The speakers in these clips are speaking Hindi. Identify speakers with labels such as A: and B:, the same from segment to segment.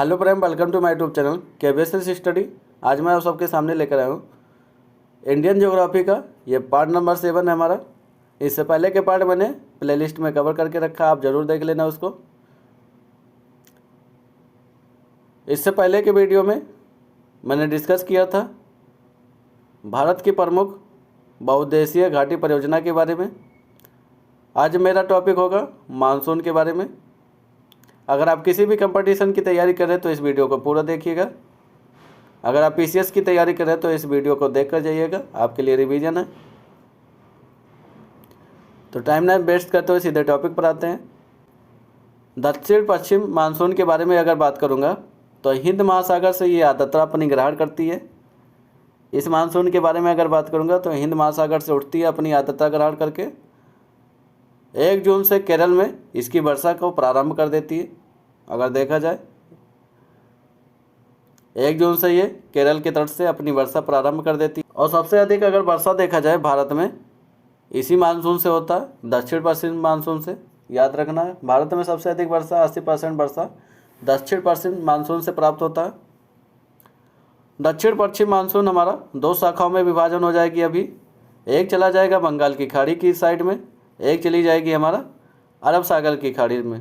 A: Hello friend, welcome to my YouTube channel KBS study. आज मैं आप सबके सामने लेकर आया हूँ इंडियन ज्योग्राफी का ये पार्ट नंबर 7 है हमारा। इससे पहले के पार्ट मैंने प्लेलिस्ट में कवर करके रखा, आप ज़रूर देख लेना उसको। इससे पहले के वीडियो में मैंने डिस्कस किया था भारत की प्रमुख बहुउद्देशीय घाटी परियोजना के बारे में। आज मेरा टॉपिक होगा मानसून के बारे में। अगर आप किसी भी कंपटीशन की तैयारी कर रहे हैं तो इस वीडियो को पूरा देखिएगा। अगर आप पीसीएस की तैयारी कर रहे हैं तो इस वीडियो को देख कर जाइएगा, आपके लिए रिवीजन है। तो टाइम ना वेस्ट करते हुए सीधे टॉपिक पर आते हैं। दक्षिण पश्चिम मानसून के बारे में अगर बात करूंगा तो हिंद महासागर से ये आर्द्रता अपनी ग्रहण करती है। इस मानसून के बारे में अगर बात करूंगा तो हिंद महासागर से उठती है अपनी आर्द्रता ग्रहण करके 1 जून से केरल में इसकी वर्षा को प्रारंभ कर देती है। अगर देखा जाए 1 जून से ये केरल के तट से अपनी वर्षा प्रारंभ कर देती है। और सबसे अधिक अगर वर्षा देखा जाए भारत में इसी मानसून से होता है, दक्षिण पश्चिम मानसून से। याद रखना है, भारत में सबसे अधिक वर्षा 80% वर्षा दक्षिण पश्चिम मानसून से प्राप्त होता है। दक्षिण पश्चिम मानसून हमारा 2 शाखाओं में विभाजन हो जाएगी। अभी एक चला जाएगा बंगाल की खाड़ी की साइड में, एक चली जाएगी हमारा अरब सागर की खाड़ी में।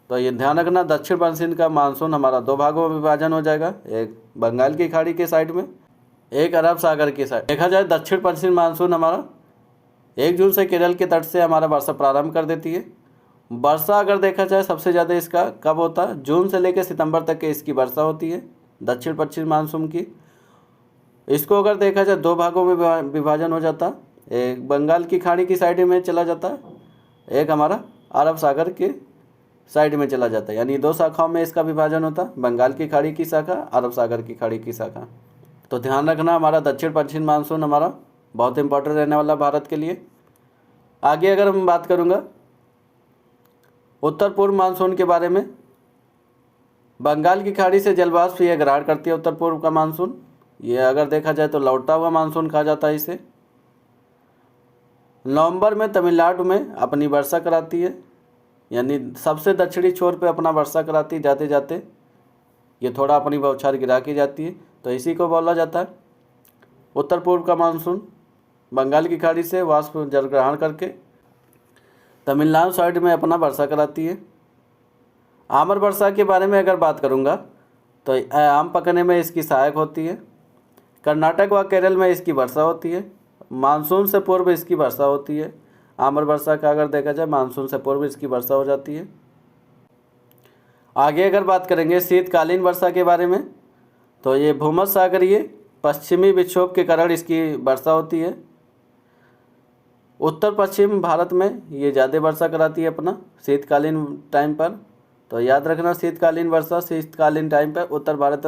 A: तो ये ध्यान रखना, दक्षिण पश्चिम का मानसून हमारा 2 भागों में विभाजन हो जाएगा, एक बंगाल की खाड़ी के साइड में, एक अरब सागर की साइड। देखा जाए दक्षिण पश्चिम मानसून हमारा 1 जून से केरल के तट से हमारा वर्षा प्रारंभ कर देती है। वर्षा अगर देखा जाए सबसे ज़्यादा इसका कब होता है, जून से लेकर सितंबर तक के इसकी वर्षा होती है दक्षिण पश्चिम मानसून की। इसको अगर देखा जाए 2 भागों में विभाजन हो जाता, एक बंगाल की खाड़ी की साइड में चला जाता है, एक हमारा अरब सागर के साइड में चला जाता है। यानी 2 शाखाओं में इसका विभाजन होता, बंगाल की खाड़ी की शाखा, अरब सागर की खाड़ी की शाखा। तो ध्यान रखना, हमारा दक्षिण पश्चिम मानसून हमारा बहुत इंपॉर्टेंट रहने वाला भारत के लिए। आगे अगर मैं बात करूँगा उत्तर पूर्व मानसून के बारे में, बंगाल की खाड़ी से जलवाष्प ये ग्रहण करती है उत्तर पूर्व का मानसून। ये अगर देखा जाए तो लौटता हुआ मानसून कहा जाता है इसे। नवंबर में तमिलनाडु में अपनी वर्षा कराती है, यानी सबसे दक्षिणी छोर पे अपना वर्षा कराती जाते जाते ये थोड़ा अपनी बौछार गिरा के जाती है। तो इसी को बोला जाता है उत्तर पूर्व का मानसून। बंगाल की खाड़ी से वाष्प जल ग्रहण करके तमिलनाडु साइड में अपना वर्षा कराती है। आमर वर्षा के बारे में अगर बात करूँगा तो आम पकने में इसकी सहायक होती है। कर्नाटक व केरल में इसकी वर्षा होती है, मानसून से पूर्व इसकी वर्षा होती है। आमर वर्षा का अगर देखा जाए मानसून से पूर्व इसकी वर्षा हो जाती है। आगे अगर बात करेंगे शीतकालीन वर्षा के बारे में तो ये भूमध्य सागरीय पश्चिमी विक्षोभ के कारण इसकी वर्षा होती है। उत्तर पश्चिम भारत में ये ज़्यादा वर्षा कराती है अपना शीतकालीन टाइम पर। तो याद रखना, शीतकालीन वर्षा शीतकालीन टाइम पर उत्तर भारत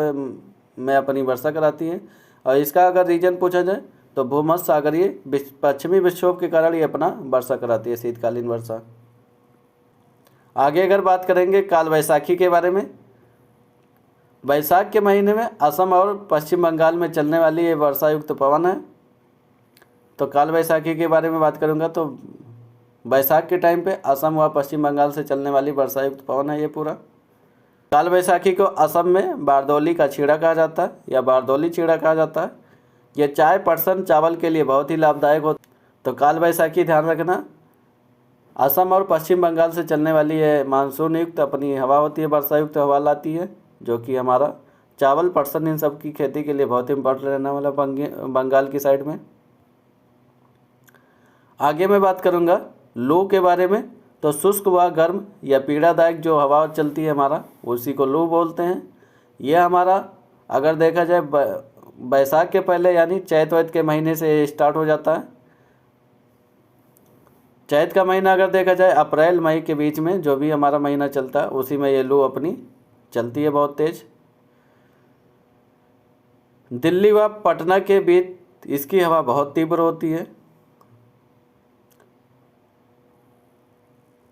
A: में अपनी वर्षा कराती है। और इसका अगर रीजन पूछा जाए तो भूमध्य सागरीय पश्चिमी विक्षोभ के कारण ये अपना वर्षा कराती है शीतकालीन वर्षा। आगे अगर बात करेंगे काल वैसाखी के बारे में, वैशाख के महीने में असम और पश्चिम बंगाल में चलने वाली ये वर्षा युक्त पवन है। तो काल वैसाखी के बारे में बात करूँगा तो वैशाख के टाइम पे असम व पश्चिम बंगाल से चलने वाली वर्षा युक्त पवन है ये पूरा। काल वैसाखी को असम में बारदौली का छीड़ा कहा जाता है या बारदौली छीड़ा कहा जाता है। ये चाय, पटसन, चावल के लिए बहुत ही लाभदायक होता है। तो काल वैसाखी ध्यान रखना, असम और पश्चिम बंगाल से चलने वाली ये मानसून युक्त अपनी हवा होती है, वर्षा युक्त हवा लाती है, जो कि हमारा चावल, पटसन इन सब की खेती के लिए बहुत इंपॉर्टेंट रहने वाला बंगाल की साइड में। आगे मैं बात करूँगा लू के बारे में। तो शुष्क व गर्म या पीड़ादायक जो हवा चलती है हमारा, उसी को लू बोलते हैं। यह हमारा अगर देखा जाए बैसाख के पहले यानी चैत वैत के महीने से स्टार्ट हो जाता है। चैत का महीना अगर देखा जाए अप्रैल मई के बीच में जो भी हमारा महीना चलता है उसी में ये लू अपनी चलती है बहुत तेज। दिल्ली व पटना के बीच इसकी हवा बहुत तीव्र होती है।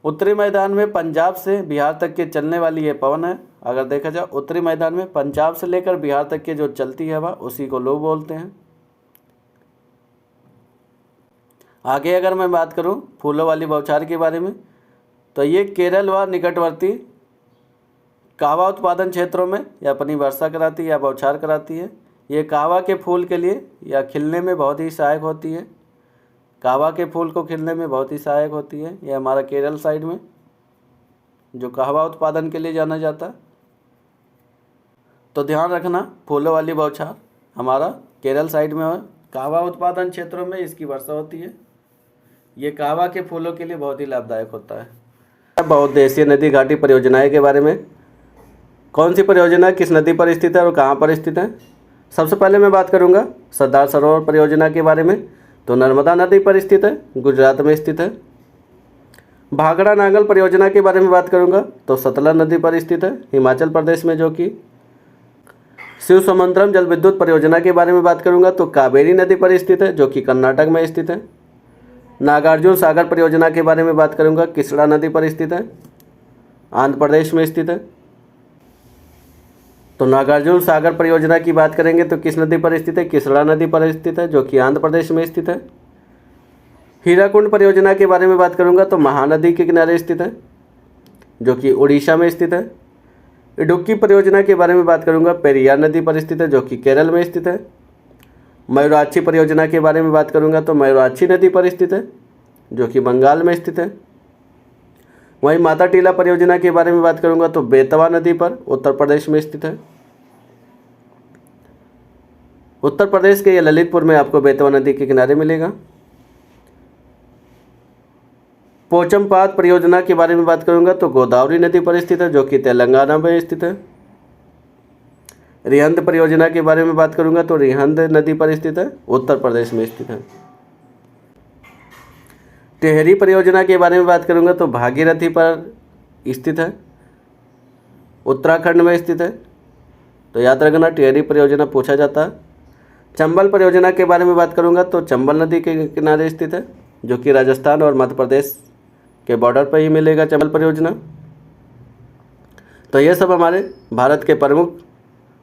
A: उत्तरी मैदान में पंजाब से बिहार तक के चलने वाली ये पवन है। अगर देखा जाए उत्तरी मैदान में पंजाब से लेकर बिहार तक के जो चलती है हवा उसी को लू बोलते हैं। आगे अगर मैं बात करूं फूलों वाली बौछार के बारे में तो ये केरल व निकटवर्ती कहवा उत्पादन क्षेत्रों में यह अपनी वर्षा कराती है या बौछार कराती है। ये कहवा के फूल के लिए या खिलने में बहुत ही सहायक होती है। कहवा के फूल को खिलने में बहुत ही सहायक होती है। यह हमारा केरल साइड में जो कहवा उत्पादन के लिए जाना जाता है। तो ध्यान रखना, फूलों वाली बौछार हमारा केरल साइड में है। कहवा उत्पादन क्षेत्रों में इसकी वर्षा होती है। ये कहवा के फूलों के लिए बहुत ही लाभदायक होता है। बहुउद्देशीय नदी घाटी परियोजनाएं के बारे में, कौन सी परियोजना किस नदी पर स्थित है और कहाँ पर स्थित है। सबसे पहले मैं बात करूँगा सरदार सरोवर परियोजना के बारे में। तो नर्मदा नदी पर स्थित है, गुजरात में स्थित है। भाखड़ा नांगल परियोजना के बारे में बात करूँगा तो सतलज नदी पर स्थित है, हिमाचल प्रदेश में। जो कि शिव समुद्रम जल विद्युत परियोजना के बारे में बात करूँगा तो कावेरी नदी पर स्थित है, जो कि कर्नाटक में स्थित है। नागार्जुन सागर परियोजना के बारे में बात करूँगा, कृष्णा नदी पर स्थित है, आंध्र प्रदेश में स्थित है। तो नागार्जुन सागर परियोजना की बात करेंगे तो किस नदी पर स्थित है, कृष्णा नदी पर स्थित है, जो कि आंध्र प्रदेश में स्थित है। हीराकुंड परियोजना के बारे में बात करूंगा तो महानदी के किनारे स्थित है, जो कि उड़ीसा में स्थित है। इडुक्की परियोजना के बारे में बात करूंगा, पेरियार नदी पर स्थित है, जो कि केरल में स्थित है। मयूराक्षी परियोजना के बारे में बात करूंगा तो मयूराक्षी नदी पर स्थित है, जो कि बंगाल में स्थित है। वहीं माता टीला परियोजना के बारे में बात करूंगा तो बेतवा नदी पर उत्तर प्रदेश में स्थित है। उत्तर प्रदेश के ललितपुर में आपको बेतवा नदी के किनारे मिलेगा। पोचमपात परियोजना के बारे में बात करूंगा तो गोदावरी नदी पर स्थित है, जो कि तेलंगाना में स्थित है। रिहंद परियोजना के बारे में बात करूंगा तो रिहंद नदी पर स्थित है, उत्तर प्रदेश में स्थित है। टेहरी परियोजना के बारे में बात करूंगा तो भागीरथी पर स्थित है, उत्तराखंड में स्थित है। तो याद रखना, टेहरी परियोजना पूछा जाता है। चंबल परियोजना के बारे में बात करूंगा तो चंबल नदी के किनारे स्थित है, जो कि राजस्थान और मध्य प्रदेश के बॉर्डर पर ही मिलेगा चंबल परियोजना। तो ये सब हमारे भारत के प्रमुख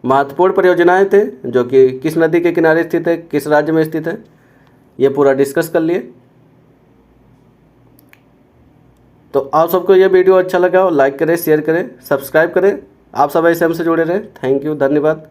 A: महत्वपूर्ण परियोजनाएं थे, जो कि किस नदी के किनारे स्थित है, किस राज्य में स्थित है, ये पूरा डिस्कस कर लिए। तो आप सबको ये वीडियो अच्छा लगा हो लाइक करें, शेयर करें, सब्सक्राइब करें। आप सब ऐसे हमसे जुड़े रहें। थैंक यू, धन्यवाद।